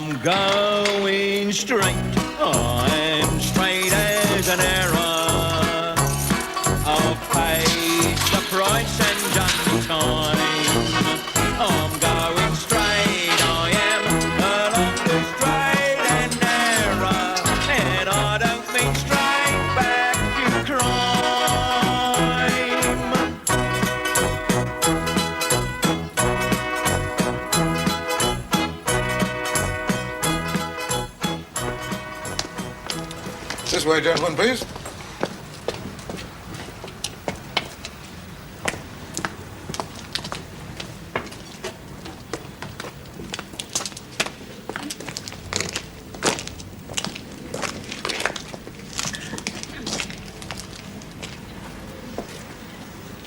I'm going straight. I'm straight as an arrow. I've paid the price and just time. I'm going straight, I am, along the straight and narrow. And I don't mean straight back to crime. This way, gentlemen, please.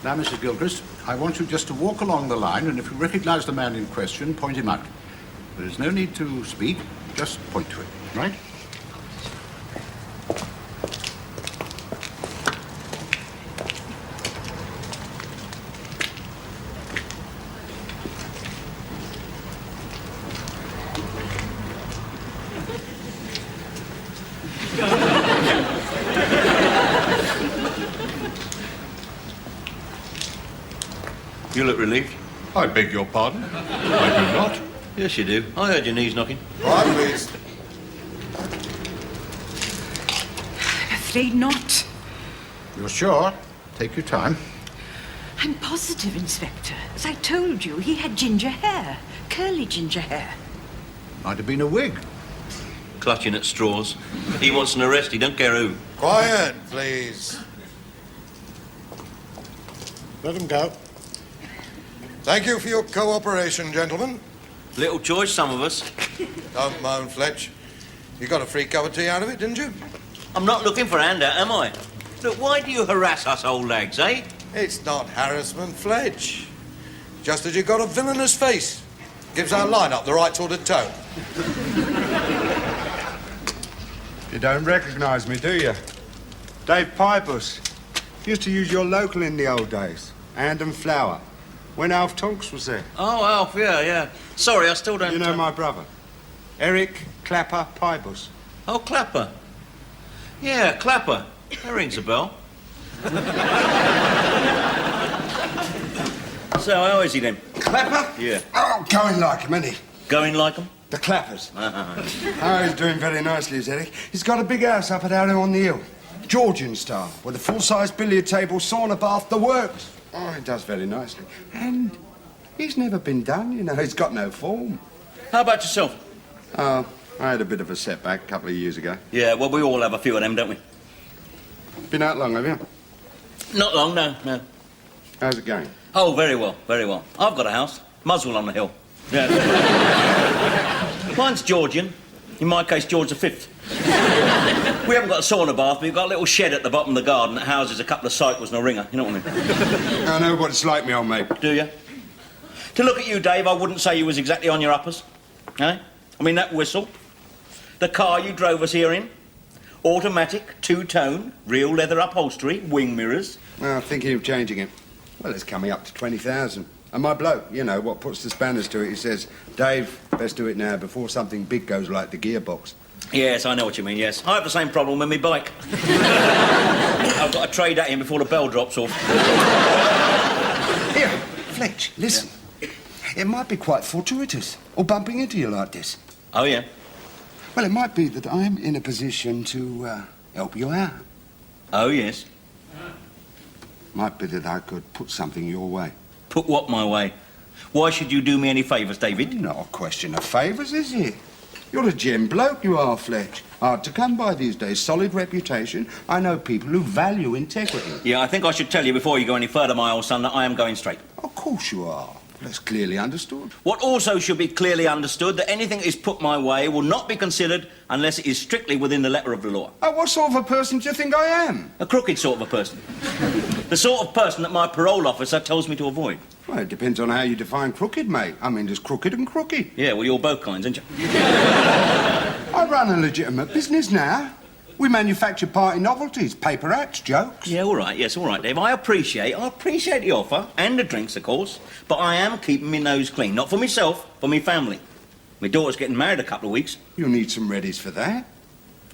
Now, Mrs. Gilchrist, I want you just to walk along the line, and if you recognize the man in question, point him out. There is no need to speak, just point to him, right? You look relieved. I beg your pardon? I do not. Yes, you do. I heard your knees knocking. Right, please. I'm afraid not. You're sure? Take your time. I'm positive, Inspector. As I told you, he had ginger hair. Curly ginger hair. Might have been a wig. Clutching at straws. He wants an arrest, he don't care who. Quiet, please. Let him go. Thank you for your cooperation, gentlemen. Little choice, some of us. Don't moan, Fletch. You got a free cup of tea out of it, didn't you? I'm not looking for a handout, am I? Look, why do you harass us old lags, eh? It's not harassment, Fletch. Just as you got a villainous face. Gives our line-up the right sort of tone. You don't recognise me, do you? Dave Pipers. Used to use your local in the old days. Hand and Flower. When Alf Tonks was there. Oh, Alf, yeah. Sorry, I still don't... You know my brother? Eric Clapper Pybus. Oh, Clapper. Yeah, Clapper. That rings a bell. So, how is he then? Clapper? Yeah. Oh, going like him, isn't he? Going like him? The Clappers. Oh, he's doing very nicely, is Eric. He's got a big house up at Arrow on the Hill. Georgian style, with a full-size billiard table, sauna bath, the works. Oh, he does very nicely. And he's never been done, you know. He's got no form. How about yourself? Oh, I had a bit of a setback a couple of years ago. Yeah, well, we all have a few of them, don't we? Been out long, have you? Not long, no. How's it going? Oh, very well. I've got a house. Muswell on the Hill. Yeah. Mine's Georgian. In my case, George V. We haven't got a sauna bath, but we've got a little shed at the bottom of the garden that houses a couple of cycles and a ringer. You know what I mean? I know what it's like, me old mate. Do you? To look at you, Dave, I wouldn't say you was exactly on your uppers. Eh? I mean, that whistle, the car you drove us here in, automatic, two-tone, real leather upholstery, wing mirrors. Well, thinking of changing it. Well, it's coming up to 20,000. And my bloke, you know, what puts the spanners to it, he says, Dave, best do it now before something big goes like the gearbox. Yes, I know what you mean, yes. I have the same problem with my bike. I've got to trade that in before the bell drops off. Here, Fletch, listen. Yeah. It might be quite fortuitous, or bumping into you like this. Oh, yeah? Well, it might be that I'm in a position to help you out. Oh, yes? Might be that I could put something your way. Put what my way? Why should you do me any favours, David? Not a question of favours, is it? You're a gem bloke, you are, Fletch. Hard to come by these days. Solid reputation. I know people who value integrity. Yeah, I think I should tell you before you go any further, my old son, that I am going straight. Of course you are. That's clearly understood. What also should be clearly understood, that anything that is put my way will not be considered unless it is strictly within the letter of the law. Oh, what sort of a person do you think I am? A crooked sort of a person. The sort of person that my parole officer tells me to avoid. Well, it depends on how you define crooked, mate. I mean, there's crooked and crooked. Yeah, well, you're both kinds, aren't you? I run a legitimate business now. We manufacture party novelties, paper hats, jokes. Yeah, all right, yes, all right, Dave. I appreciate the offer, and the drinks, of course, but I am keeping my nose clean. Not for myself, for my family. My daughter's getting married in a couple of weeks. You'll need some readies for that.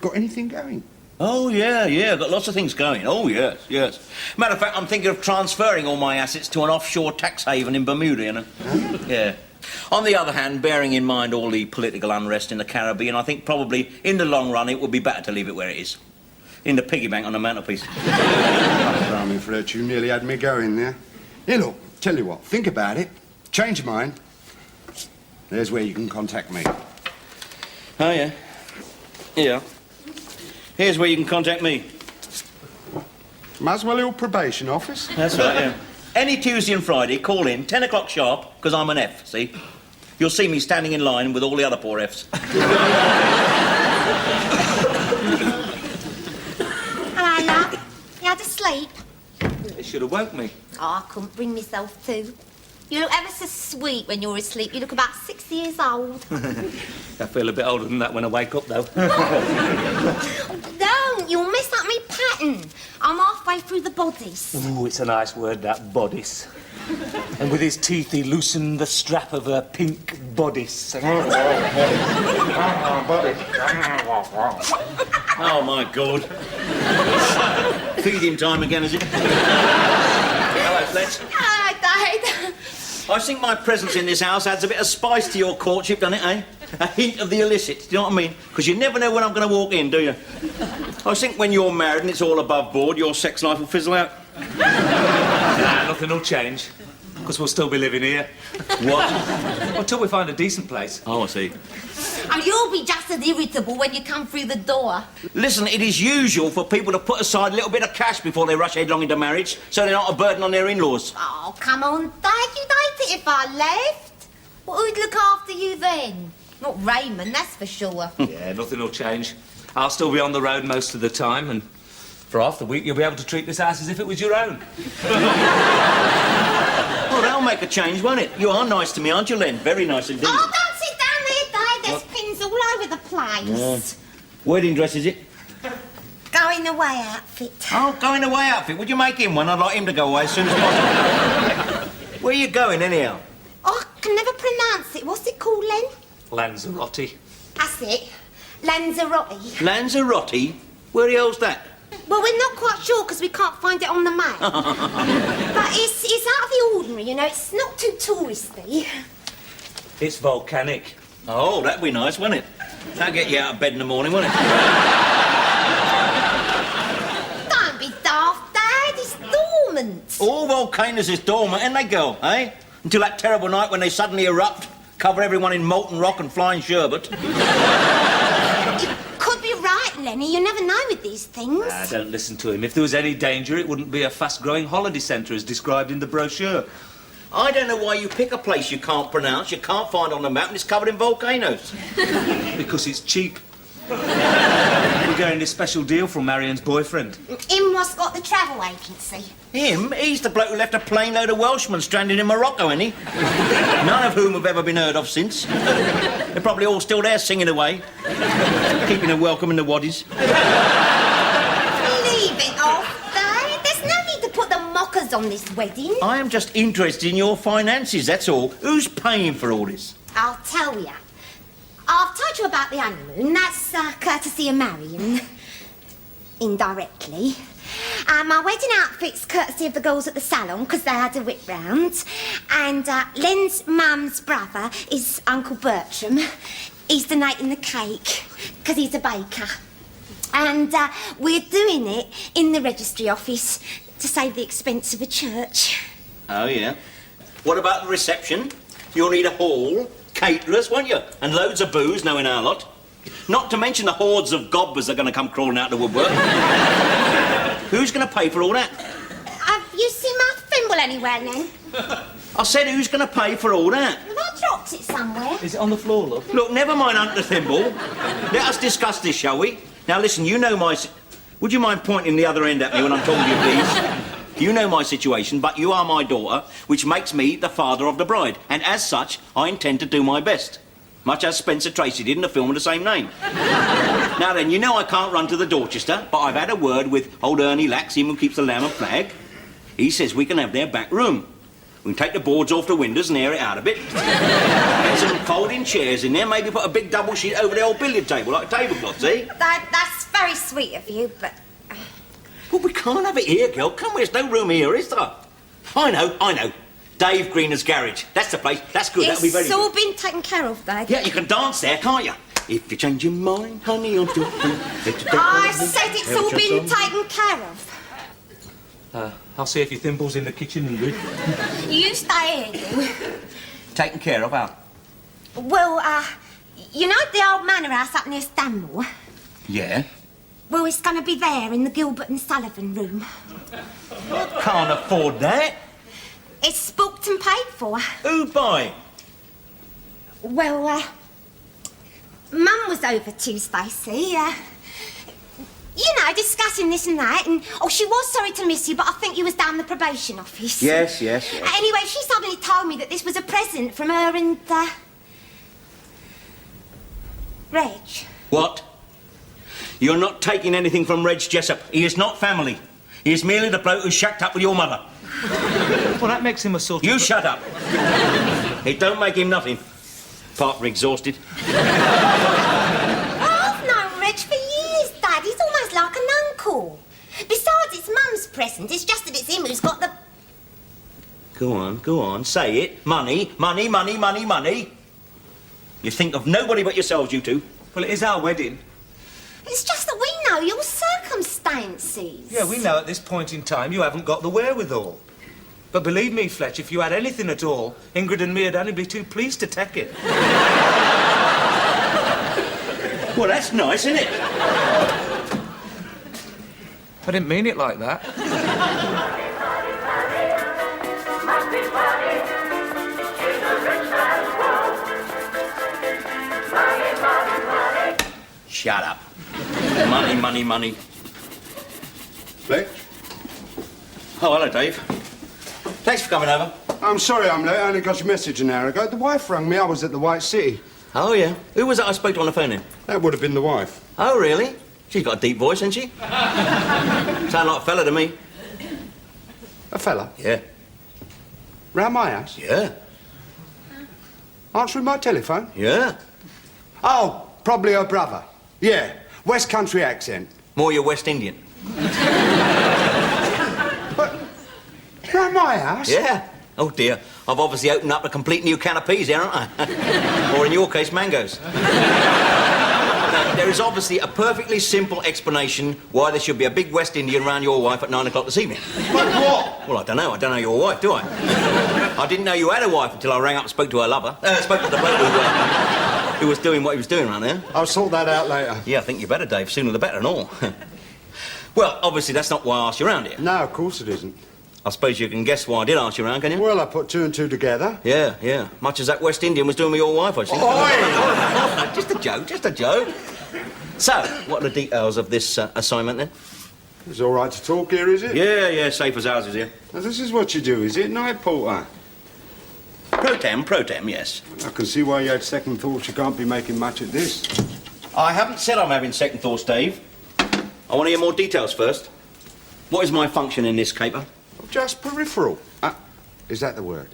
Got anything going? Oh, yeah, got lots of things going. Oh, yes. Matter of fact, I'm thinking of transferring all my assets to an offshore tax haven in Bermuda, you know. Yeah. On the other hand, bearing in mind all the political unrest in the Caribbean, I think probably in the long run it would be better to leave it where it is. In the piggy bank on the mantelpiece. Blimey, Fletch, you nearly had me going there. Here, look, tell you what, think about it. Change your mind. There's where you can contact me. Oh, yeah. Yeah. Here's where you can contact me. Muswell Hill Probation Office. That's right, yeah. Any Tuesday and Friday, call in, 10 o'clock sharp, because I'm an F, see? You'll see me standing in line with all the other poor Fs. Hello, love. You had a sleep? It should have woke me. Oh, I couldn't bring myself to. You look ever so sweet when you're asleep. You look about 6 years old. I feel a bit older than that when I wake up, though. Don't. You'll mess up my pattern. I'm halfway through the bodice. Ooh, it's a nice word, that, bodice. And with his teeth, he loosened the strap of her pink bodice. Oh, my God. Feeding time again, is it? Hello, Fletch. Hello, Dad. I think my presence in this house adds a bit of spice to your courtship, doesn't it, eh? A hint of the illicit, do you know what I mean? Because you never know when I'm going to walk in, do you? I think when you're married and it's all above board, your sex life will fizzle out. Nah, nothing will change. Because we'll still be living here. What? Until we find a decent place. Oh, I see. And you'll be just as irritable when you come through the door. Listen, it is usual for people to put aside a little bit of cash before they rush headlong into marriage, so they're not a burden on their in-laws. Oh, come on, Dad. You'd hate it if I left. Well, who'd look after you then? Not Raymond, that's for sure. Yeah, nothing will change. I'll still be on the road most of the time, and for half the week you'll be able to treat this house as if it was your own. Well, that'll make a change, won't it? You are nice to me, aren't you, Len? Very nice indeed. Oh, don't sit down there, Dad. There's pins all over the place. Wedding dress, is it? Going away outfit. Oh, going away outfit. Would you make him one? I'd like him to go away as soon as possible. Where are you going, anyhow? Oh, I can never pronounce it. What's it called, Len? Lanzarote. That's it. Lanzarote. Lanzarote? Where the hell's that? Well, we're not quite sure because we can't find it on the map. But it's out of the ordinary, you know. It's not too touristy. It's volcanic. Oh, that'd be nice, wouldn't it? That'd get you out of bed in the morning, wouldn't it? Don't be daft, Dad. It's dormant. All volcanoes is dormant, and they go, eh? Until that terrible night when they suddenly erupt, cover everyone in molten rock and flying sherbet. You could be right, Lenny. You never know with these things. Nah, don't listen to him. If there was any danger, it wouldn't be a fast-growing holiday centre as described in the brochure. I don't know why you pick a place you can't pronounce, you can't find on the map, and it's covered in volcanoes. Because it's cheap. We're getting this special deal from Marion's boyfriend. Him what's got the travel agency. Him? He's the bloke who left a plane load of Welshmen stranded in Morocco, ain't he? None of whom have ever been heard of since. They're probably all still there singing away, keeping them welcome in the waddies. Leave it off, Dad. There's no need to put the mockers on this wedding. I am just interested in your finances, that's all. Who's paying for all this? I'll tell you. I've told you about the honeymoon. That's courtesy of Marion. Indirectly. My wedding outfit's courtesy of the girls at the salon, because they had a whip round. And Len's mum's brother is Uncle Bertram. He's donating the cake, because he's a baker. And we're doing it in the registry office to save the expense of a church. Oh, yeah. What about the reception? You'll need a hall, caterers, won't you? And loads of booze, knowing our lot. Not to mention the hordes of gobblers that are going to come crawling out of the woodwork. Who's going to pay for all that? Have you seen my thimble anywhere, Len? I said, who's going to pay for all that? Have I dropped it somewhere? Is it on the floor, love? Look, never mind Uncle Thimble. Let us discuss this, shall we? Now, listen, you know my... Would you mind pointing the other end at me when I'm talking to you, please? You know my situation, but you are my daughter, which makes me the father of the bride. And as such, I intend to do my best. Much as Spencer Tracy did in the film with the same name. Now then, you know I can't run to the Dorchester, but I've had a word with old Ernie Lax, him who keeps the lamb and flag. He says we can have their back room. We can take the boards off the windows and air it out a bit. Get some folding chairs in there, maybe put a big double sheet over the old billiard table, like a tablecloth, see? That's very sweet of you, but... Well, we can't have it here, girl. Come on, there's no room here, is there? I know. Dave Greener's garage. That's the place. That's good. That'll be very It's all good. been taken care of, Dave. Yeah, you can dance there, can't you? If you change your mind, honey, I'm still free. I said it's all been taken care of. I'll see if your thimble's in the kitchen, Ingrid. You stay here, you. Taken care of, Al? Well, you know the old manor house up near Stanmore? Yeah. Well, it's going to be there in the Gilbert and Sullivan room. Can't afford that. It's booked and paid for. Who buying? Well, Mum was over Tuesday, see? You know, discussing this and that, and... Oh, she was sorry to miss you, but I think you was down the probation office. Yes. Anyway, she suddenly told me that this was a present from her and, Reg. What? You're not taking anything from Reg Jessup. He is not family. He is merely the bloke who shacked up with your mother. Well, that makes him a sort of... You shut up. It don't make him nothing. Apart from exhausted. I've known Reg for years, Dad. He's almost like an uncle. Besides, it's Mum's present. It's just that it's him who's got the... Go on. Say it. Money. You think of nobody but yourselves, you two. Well, it is our wedding. It's just that we know your circumstances. Yeah, we know at this point in time you haven't got the wherewithal. But believe me, Fletch, if you had anything at all, Ingrid and me would only be too pleased to take it. Well, that's nice, isn't it? I didn't mean it like that. Shut up. Money. Fletch? Oh, hello, Dave. Thanks for coming over. I'm sorry I'm late. I only got your message an hour ago. The wife rang me. I was at the White City. Oh, yeah. Who was it I spoke to on the phone then? That would have been the wife. Oh, really? She's got a deep voice, hasn't she? Sound like a fella to me. A fella? Yeah. Round my house? Yeah. Answering my telephone? Yeah. Oh, probably her brother. Yeah. West Country accent. More your West Indian. But... round my house? Yeah. Oh, dear. I've obviously opened up a complete new can of peas here, haven't I? Or in your case, mangoes. Now, there is obviously a perfectly simple explanation why there should be a big West Indian round your wife at 9 o'clock this evening. But what? Well, I don't know. I don't know your wife, do I? I didn't know you had a wife until I rang up and spoke to her lover. Spoke to the bloke who was doing what he was doing around there. I'll sort that out later. Yeah, I think you better, Dave. Sooner the better and all. Well, obviously, that's not why I asked you around here. No, of course it isn't. I suppose you can guess why I did ask you around, can you? Well, I put two and two together. Yeah. Much as that West Indian was doing with your wife, I think. Oi! Just a joke. So, what are the details of this assignment, then? It's all right to talk here, is it? Yeah, safe as houses here. Now, this is what you do, is it? Night porter? Pro tem, yes. I can see why you had second thoughts. You can't be making much at this. I haven't said I'm having second thoughts, Dave. I want to hear more details first. What is my function in this caper? Just peripheral. Is that the word?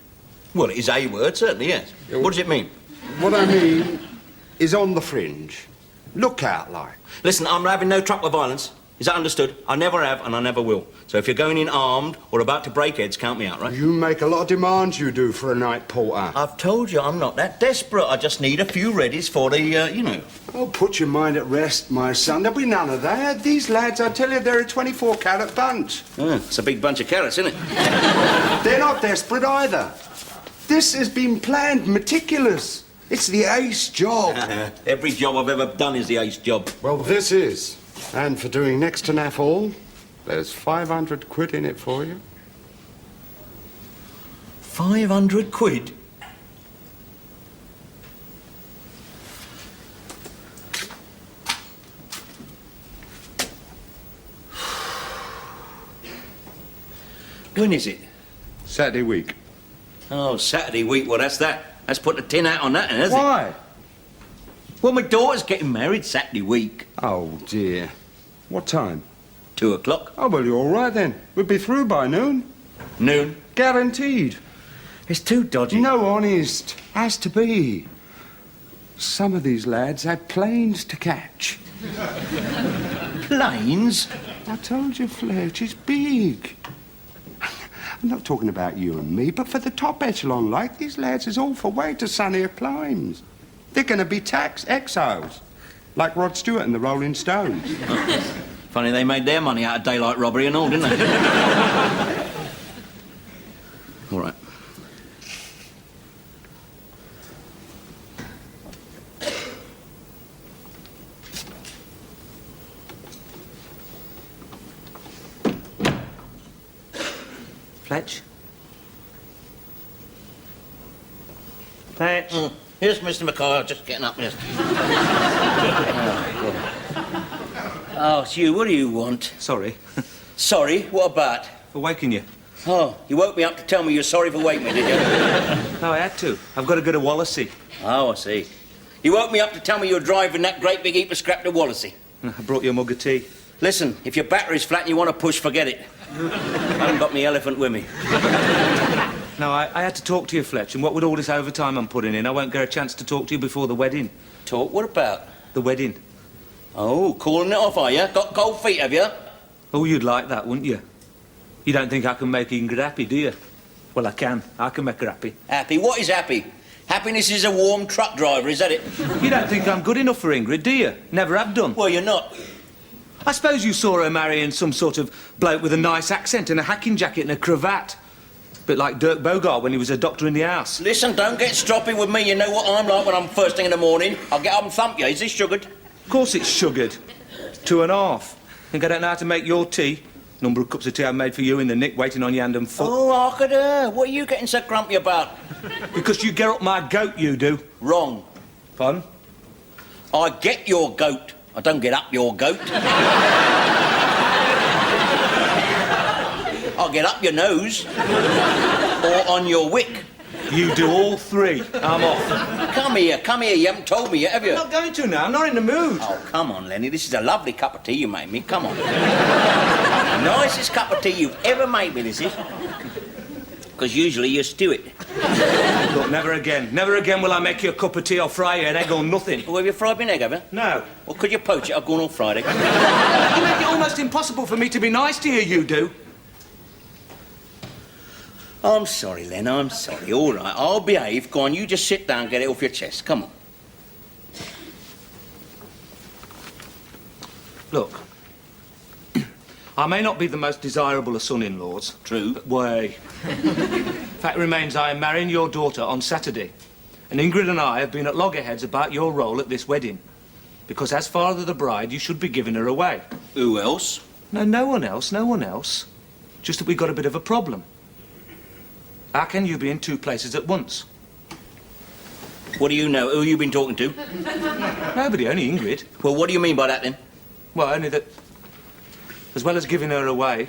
Well, it is a word, certainly, yes. What does it mean? What I mean is on the fringe. Look out, like. Listen, I'm having no truck with violence. Is that understood? I never have, and I never will. So if you're going in armed or about to break heads, count me out, right? You make a lot of demands, you do, for a night porter. I've told you I'm not that desperate. I just need a few readies for the, you know. Oh, put your mind at rest, my son. There'll be none of that. These lads, I tell you, they're a 24-carat bunch. It's a big bunch of carrots, isn't it? They're not desperate either. This has been planned, meticulous. It's the ace job. Every job I've ever done is the ace job. Well, this is. And for doing next to naff all, there's 500 quid in it for you. 500 quid? When is it? Saturday week. Oh, Saturday week. Well, that's that. Let's put the tin out on that, then, hasn't it? Why? Well, my daughter's getting married Saturday week. Oh, dear. What time? 2 o'clock. Oh, well, you're all right then. We'll be through by noon. Noon. Guaranteed. It's too dodgy. No, honest. Has to be. Some of these lads had planes to catch. Planes? I told you, Fletch, it's big. I'm not talking about you and me, but for the top echelon, like these lads is all for way to sunnier climes. They're going to be tax exiles, like Rod Stewart and the Rolling Stones. Funny they made their money out of daylight robbery and all, didn't they? All right. Fletch? Fletch? Here's Mr. McCoy, just getting up, mister. Oh, it's you. What do you want? Sorry. Sorry? What about? For waking you. Oh, you woke me up to tell me you're sorry for waking me, did you? No, I had to. I've got to go to Wallasey. Oh, I see. You woke me up to tell me you were driving that great big heap of scrap to Wallasey. I brought you a mug of tea. Listen, if your battery's flat and you want to push, forget it. I haven't got me elephant with me. No, I had to talk to you, Fletch, and what with all this overtime I'm putting in, I won't get a chance to talk to you before the wedding. Talk? What about? The wedding. Oh, calling it off, are you? Got cold feet, have you? Oh, you'd like that, wouldn't you? You don't think I can make Ingrid happy, do you? Well, I can. I can make her happy. Happy? What is happy? Happiness is a warm truck driver, is that it? You don't think I'm good enough for Ingrid, do you? Never have done. Well, you're not. I suppose you saw her marrying some sort of bloke with a nice accent and a hacking jacket and a cravat. Bit like Dirk Bogart when he was a doctor in the house. Listen, don't get stroppy with me. You know what I'm like when I'm first thing in the morning. I'll get up and thump you. Is this sugared? Of course it's sugared. 2.5. Think I don't know how to make your tea? Number of cups of tea I made for you in the nick, waiting on your hand and foot. Oh, hark at her. What are you getting so grumpy about? Because you get up my goat, you do. Wrong. Pardon? I get your goat. I don't get up your goat. I'll get up your nose. Or on your wick. You do all three. I'm off. Come here. You haven't told me yet, have you? I'm not going to now. I'm not in the mood. Oh, come on, Lenny. This is a lovely cup of tea you made me. Come on. Nicest cup of tea you've ever made me, this is. Because usually you stew it. Look, never again. Never again will I make you a cup of tea or fry you an egg or nothing. Well, have you fried me an egg, have you? No. Well, could you poach it? I've gone all Friday. You make it almost impossible for me to be nice to you, you do. I'm sorry, Len, I'm sorry. All right, I'll behave. Go on, you just sit down and get it off your chest. Come on. Look, I may not be the most desirable of son-in-laws. True. But way. Fact remains I am marrying your daughter on Saturday. And Ingrid and I have been at loggerheads about your role at this wedding. Because as father of the bride, you should be giving her away. Who else? No one else. Just that we've got a bit of a problem. How can you be in two places at once? What do you know? Who you been talking to? Nobody, only Ingrid. Well, what do you mean by that, then? Well, only that, as well as giving her away,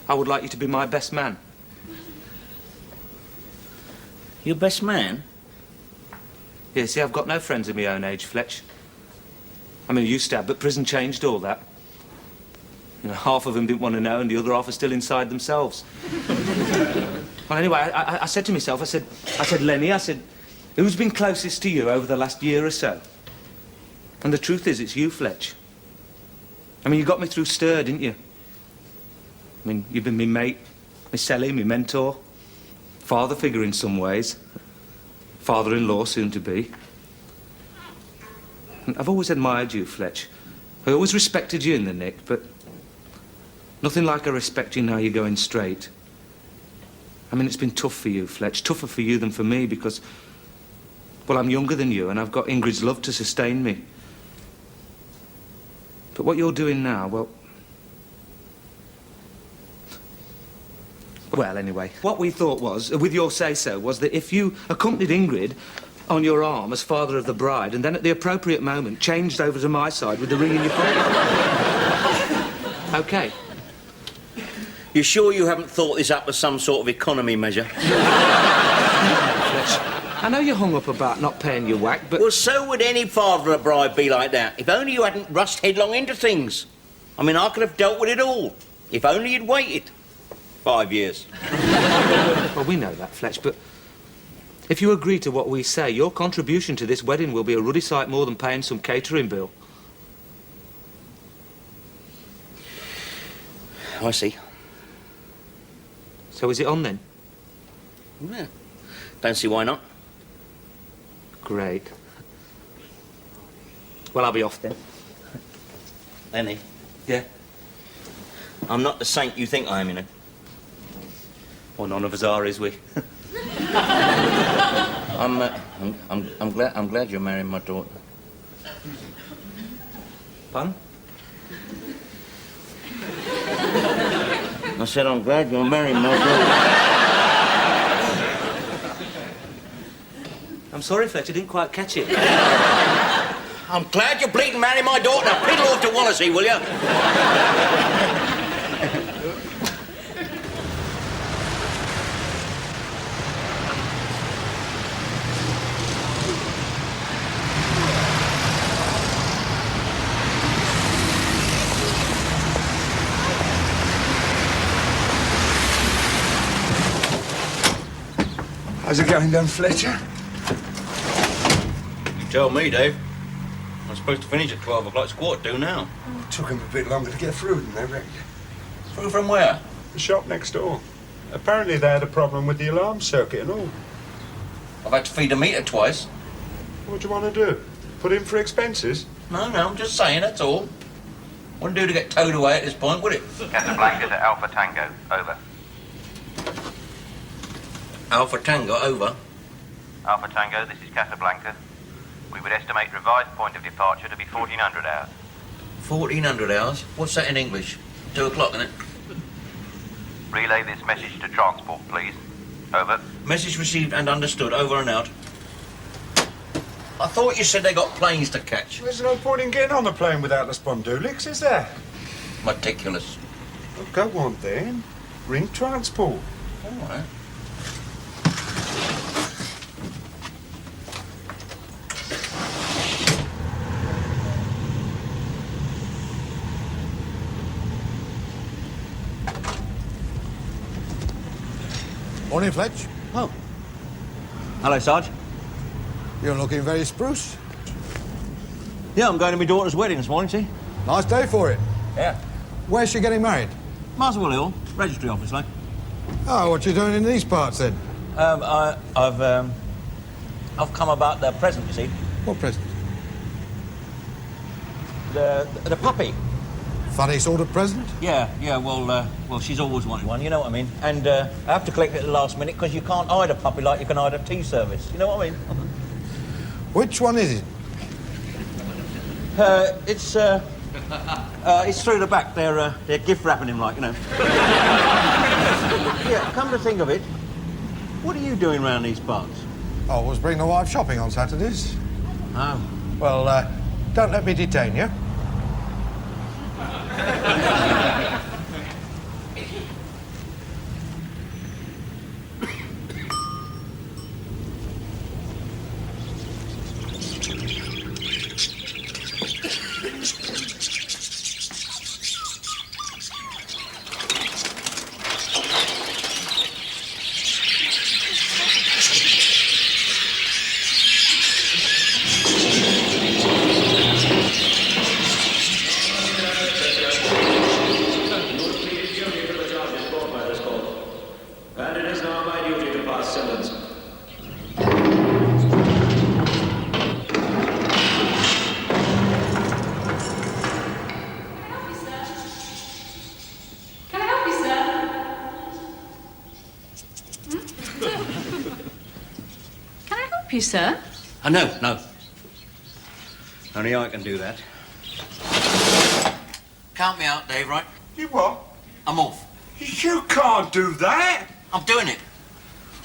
I would like you to be my best man. Your best man? Yeah, see, I've got no friends of my own age, Fletch. I mean, I used to have, but prison changed all that. You know, half of them didn't want to know, and the other half are still inside themselves. Well, anyway, I said to myself, I said, Lenny, who's been closest to you over the last year or so? And the truth is, it's you, Fletch. I mean, you got me through stir, didn't you? I mean, you've been me mate, me celly, me mentor, father figure in some ways, father-in-law soon to be. And I've always admired you, Fletch. I always respected you in the nick, but nothing like I respect you now you're going straight. I mean, it's been tough for you, Fletch, tougher for you than for me because, well, I'm younger than you and I've got Ingrid's love to sustain me. But what you're doing now, well, anyway, what we thought was, with your say-so, was that if you accompanied Ingrid on your arm as father of the bride and then at the appropriate moment changed over to my side with the ring in your pocket. OK. You sure you haven't thought this up as some sort of economy measure? I know you're hung up about not paying your whack, but... Well, so would any father of a bride be like that. If only you hadn't rushed headlong into things. I mean, I could have dealt with it all. If only you'd waited. 5 years. Well, we know that, Fletch, but if you agree to what we say, your contribution to this wedding will be a ruddy sight more than paying some catering bill. I see. So is it on, then? Yeah. Don't see why not. Great. Well, I'll be off then. Lenny, Yeah? I'm not the saint you think I am, you know. Well, none of us are, is we? I'm glad you're marrying my daughter. Pardon? I said I'm glad you're marrying my daughter. I'm sorry, Fletch, I didn't quite catch it. I'm glad you're bleeding marrying my daughter. Now, piddle off to Wallasey, will you? How's it going then, Fletcher? You tell me, Dave. I'm supposed to finish at 12 o'clock. It's 1:45 now. It took him a bit longer to get through than they reckoned. Through from where? The shop next door. Apparently they had a problem with the alarm circuit and all. I've had to feed a meter twice. What do you want to do? Put in for expenses? No, I'm just saying, that's all. Wouldn't do to get towed away at this point, would it? Casablanca to Alpha Tango. Over. Alpha Tango, over. Alpha Tango, this is Casablanca. We would estimate revised point of departure to be 1400 hours. 1400 hours? What's that in English? 2 o'clock, isn't it? Relay this message to transport, please. Over. Message received and understood, over and out. I thought you said they got planes to catch. There's no point in getting on the plane without the Spondulix, is there? Meticulous. Well, go on then. Ring transport. All right. Morning, Fletch. Oh. Hello, Sarge. You're looking very spruce. Yeah, I'm going to my daughter's wedding this morning, see? Nice day for it. Yeah. Where's she getting married? Muswell Hill, registry office, like. Oh, what you doing in these parts, then? I've come about the present, you see. What present? The puppy. Funny sort of present? Yeah, well, she's always wanted one, you know what I mean? And I have to collect it at the last minute because you can't hide a puppy like you can hide a tea service. You know what I mean? Which one is it? It's through the back. They're gift wrapping him, like, you know. Yeah, come to think of it, what are you doing round these parts? Oh, I was bringing the wife shopping on Saturdays. Oh. Well, don't let me detain you. And it is now my duty to pass sentence. Can I help you, sir? Can I help you, sir? No. Only I can do that. Count me out, Dave, right? You what? I'm off. You can't do that. I'm doing it.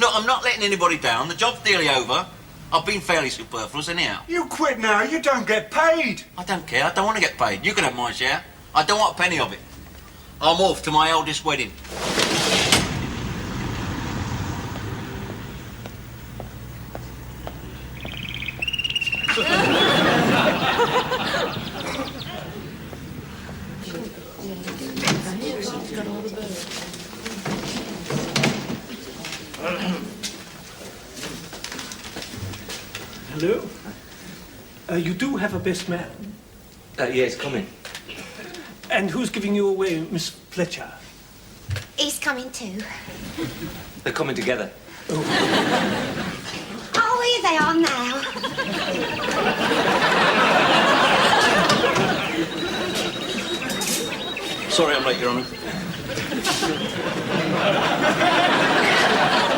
Look, I'm not letting anybody down. The job's nearly over. I've been fairly superfluous anyhow. You quit now, you don't get paid. I don't care. I don't want to get paid. You can have my share. I don't want a penny of it. I'm off to my eldest wedding. Hello? You do have a best man. Yeah, he's coming. And who's giving you away, Miss Fletcher? He's coming too. They're coming together. Oh, here they are now. Sorry I'm late, Your Honour.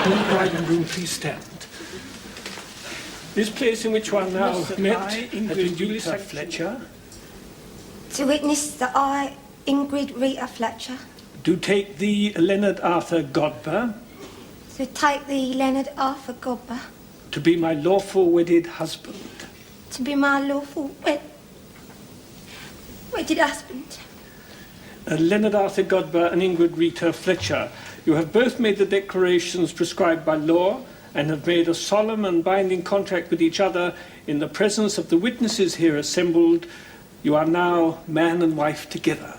In the bride and groom, please stand. This place in which one now met has been duly sanctioned. Fletcher. To witness that I, Ingrid Rita Fletcher, Do take the Leonard Arthur Godber to take the Leonard Arthur Godber to be my lawful wedded husband. to be my lawful wedded husband. Leonard Arthur Godber and Ingrid Rita Fletcher, you have both made the declarations prescribed by law and have made a solemn and binding contract with each other in the presence of the witnesses here assembled. You are now man and wife together.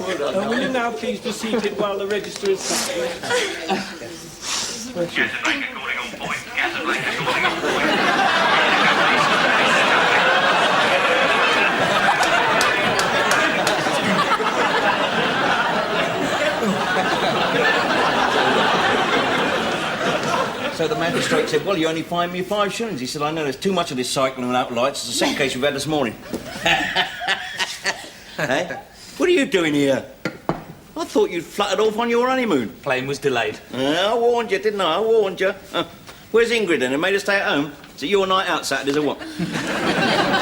Will you now please be seated while the register is signed? Casablanca calling on point. Casablanca calling on point. So the magistrate said, well, you only fined me 5 shillings. He said, I know there's too much of this cycling without lights. It's the second case we've had this morning. Hey? What are you doing here? I thought you'd fluttered off on your honeymoon. Plane was delayed. I warned you, didn't I? I warned you. Where's Ingrid then? They made her stay at home? Is it your night out Saturdays or what?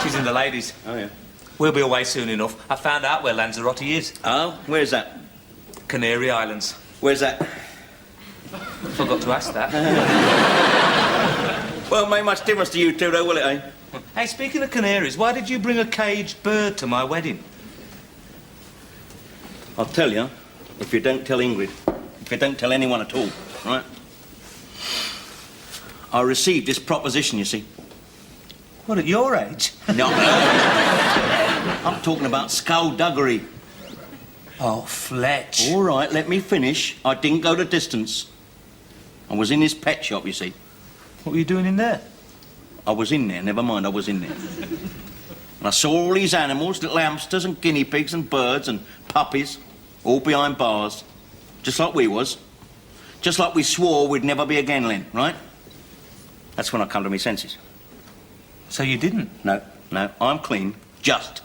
She's in the ladies. Oh, yeah. We'll be away soon enough. I found out where Lanzarote is. Oh? Where's that? Canary Islands. Where's that? Forgot to ask that. Won't make much difference to you two, though, will it, eh? Hey, speaking of canaries, why did you bring a caged bird to my wedding? I'll tell you, if you don't tell Ingrid, if you don't tell anyone at all, right? I received this proposition, you see. What, at your age? No. I'm talking about skullduggery. Oh, Fletch. All right, let me finish. I didn't go the distance. I was in this pet shop, you see. What were you doing in there? I was in there, never mind, I was in there. And I saw all these animals, little hamsters and guinea pigs and birds and puppies, all behind bars, just like we was. Just like we swore we'd never be again, Len, right? That's when I come to my senses. So you didn't? No, I'm clean, just.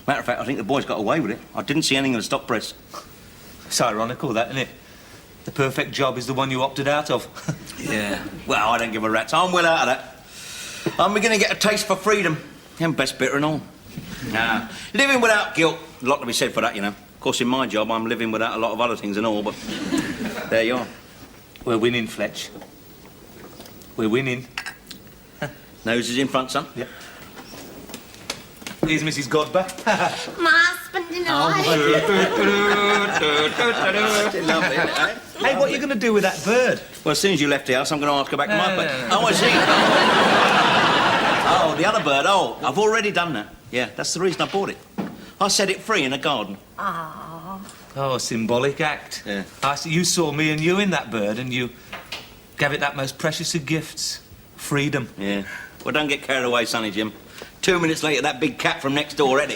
Matter of fact, I think the boys got away with it. I didn't see anything in the stop press. It's ironical, that, isn't it? The perfect job is the one you opted out of. Yeah. Well, I don't give a rat's. I'm well out of that. I'm beginning to get a taste for freedom. And best bitter and all. Nah. Living without guilt. A lot to be said for that, you know. Of course, in my job, I'm living without a lot of other things and all, but there you are. We're winning, Fletch. We're winning. Nose is in front, son. Yep. Here's Mrs. Godber. My husband and I. Lovely, isn't it, eh? Hey, what are you going to do with that bird? Well, as soon as you left the house, I'm going to ask her back to my place. Oh, I see. Oh, the other bird. Oh, I've already done that. Yeah, that's the reason I bought it. I set it free in a garden. Oh, a symbolic act. Yeah. You saw me and you in that bird, and you gave it that most precious of gifts. Freedom. Yeah. Well, don't get carried away, Sonny Jim. 2 minutes later, that big cat from next door, Eddie.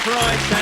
Price